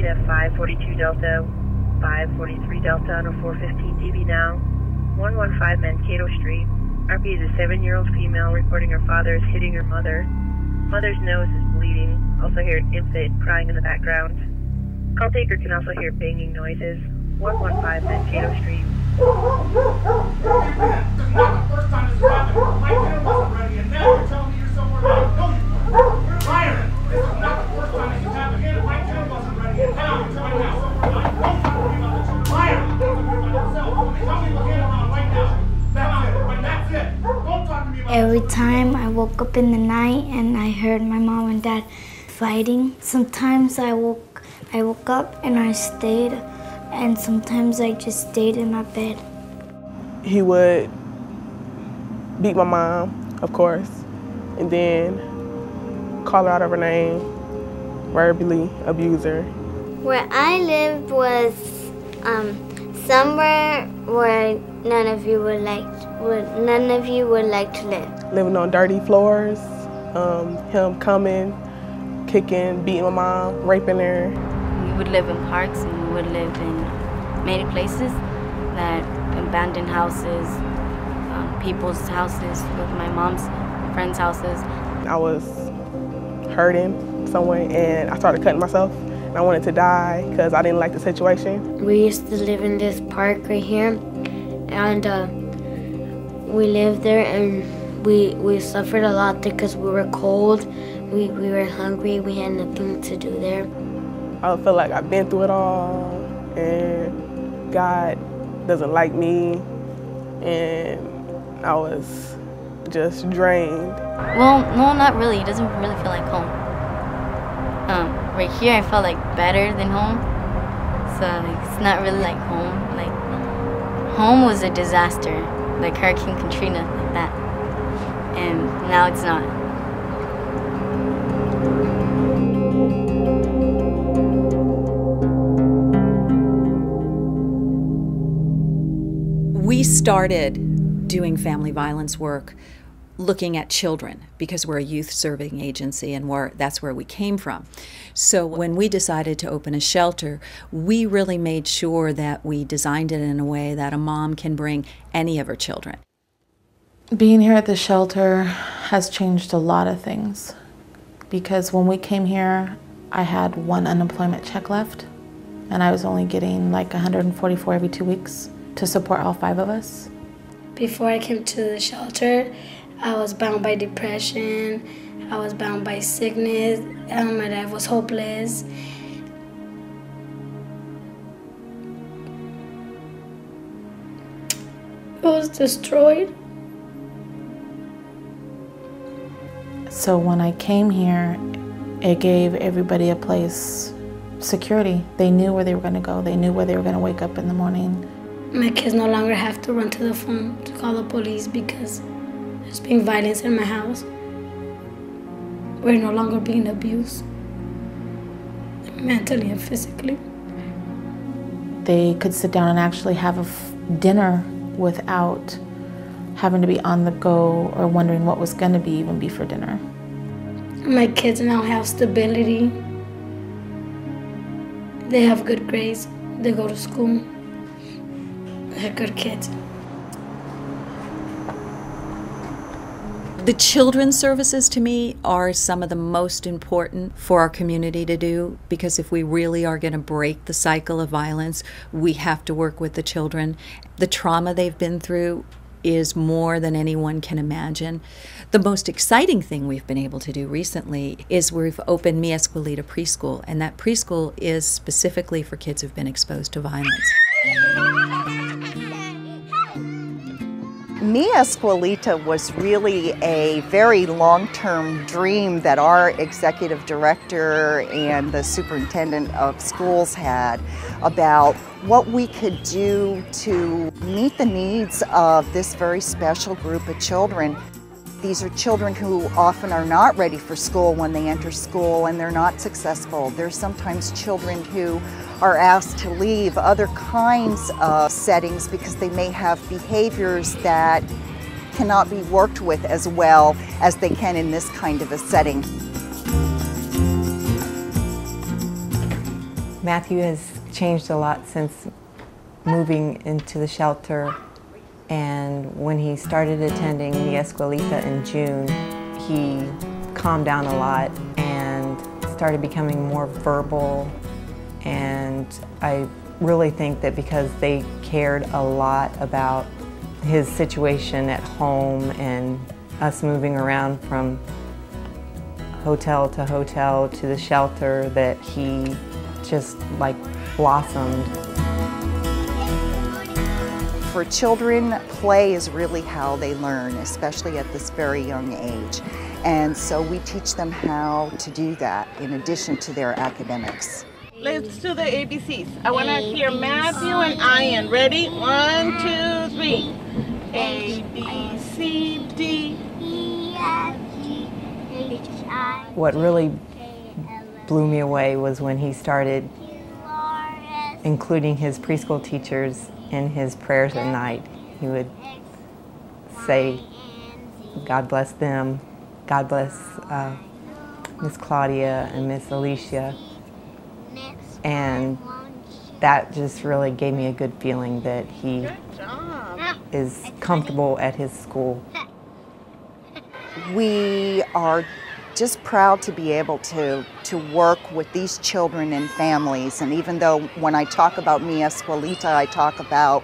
to 542 Delta, 543 Delta on a 415 TV now. 115 Mankato Street. RP is a 7-year-old female reporting her father is hitting her mother. Mother's nose is bleeding. Also hear an infant crying in the background. Call taker can also hear banging noises. 115 Mankato Street. This is not the first time this has happened. My dinner wasn't ready, and now you're telling me you're somewhere that I know you were. You're lying. This is not the first time this has happened. Again, my dinner wasn't ready, and now you're telling me somewhere that I don't talk to me about the children. Liar. Don't talk to me about yourself. Tell me what's going on right now. That's it. But that's it. Don't talk to me about Every time I woke up in the night and I heard my mom and dad fighting. Sometimes I woke up and I stayed, and sometimes I just stayed in my bed. He would beat my mom, of course, and then call her out of her name, verbally abuse her. Where I lived was somewhere where none of you would like to live. Living on dirty floors, him coming, kicking, beating my mom, raping her. We would live in parks and we would live in many places, that abandoned houses, people's houses, with my mom's friends' houses. I was hurting some way and I started cutting myself. I wanted to die because I didn't like the situation. We used to live in this park right here, and we lived there, and we suffered a lot there because we were cold, we were hungry, we had nothing to do there. I feel like I've been through it all, and God doesn't like me, and I was just drained. Well, no, not really. It doesn't really feel like home. Right here I felt like better than home, so it's not really like home. Like, home was a disaster, like Hurricane Katrina, like that, and now it's not. We started doing family violence work looking at children because we're a youth serving agency, and that's where we came from. So when we decided to open a shelter, we really made sure that we designed it in a way that a mom can bring any of her children. Being here at the shelter has changed a lot of things, because when we came here, I had one unemployment check left, and I was only getting like 144 every 2 weeks to support all 5 of us. Before I came to the shelter, I was bound by depression, I was bound by sickness, my dad was hopeless. I was destroyed. So when I came here, it gave everybody a place, security. They knew where they were going to go. They knew where they were going to wake up in the morning. My kids no longer have to run to the phone to call the police because there's being violence in my house. We're no longer being abused, mentally and physically. They could sit down and actually have dinner without having to be on the go or wondering what was going to be for dinner. My kids now have stability. They have good grades. They go to school. They're good kids. The children's services, to me, are some of the most important for our community to do, because if we really are going to break the cycle of violence, we have to work with the children. The trauma they've been through is more than anyone can imagine. The most exciting thing we've been able to do recently is we've opened Mi Escuelita Preschool, and that preschool is specifically for kids who've been exposed to violence. Mi Escuelita was really a very long-term dream that our executive director and the superintendent of schools had about what we could do to meet the needs of this very special group of children. These are children who often are not ready for school when they enter school, and they're not successful. There's sometimes children who are asked to leave other kinds of settings because they may have behaviors that cannot be worked with as well as they can in this kind of a setting. Matthew has changed a lot since moving into the shelter, and when he started attending the Escuelita in June, he calmed down a lot and started becoming more verbal, and I really think that because they cared a lot about his situation at home and us moving around from hotel to the shelter, that he just like blossomed. For children, play is really how they learn, especially at this very young age. And so we teach them how to do that in addition to their academics. Let's do the ABCs. I want to hear Matthew and Ian. Ready? 1, 2, 3. A, B, C, D, E, F, G, H, I. What really blew me away was when he started including his preschool teachers in his prayers at night. He would say, God bless them, God bless Miss Claudia and Miss Alicia. And that just really gave me a good feeling that he is comfortable at his school. We are just proud to be able to work with these children and families. And even though when I talk about Mi Escuelita, I talk about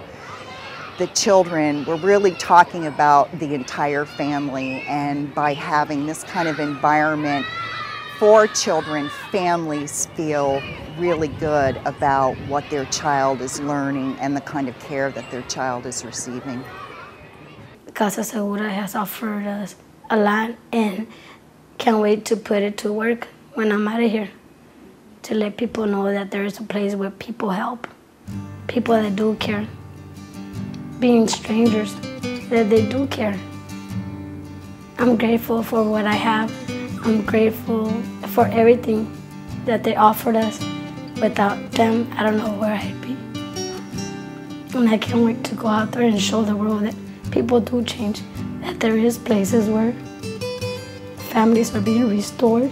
the children, we're really talking about the entire family. And by having this kind of environment for children, families feel really good about what their child is learning and the kind of care that their child is receiving. Casa Segura has offered us a lot, and can't wait to put it to work when I'm out of here, to let people know that there is a place where people help, people that do care, being strangers, that they do care. I'm grateful for what I have. I'm grateful for everything that they offered us. Without them, I don't know where I'd be. And I can't wait to go out there and show the world that people do change, that there is places where families are being restored,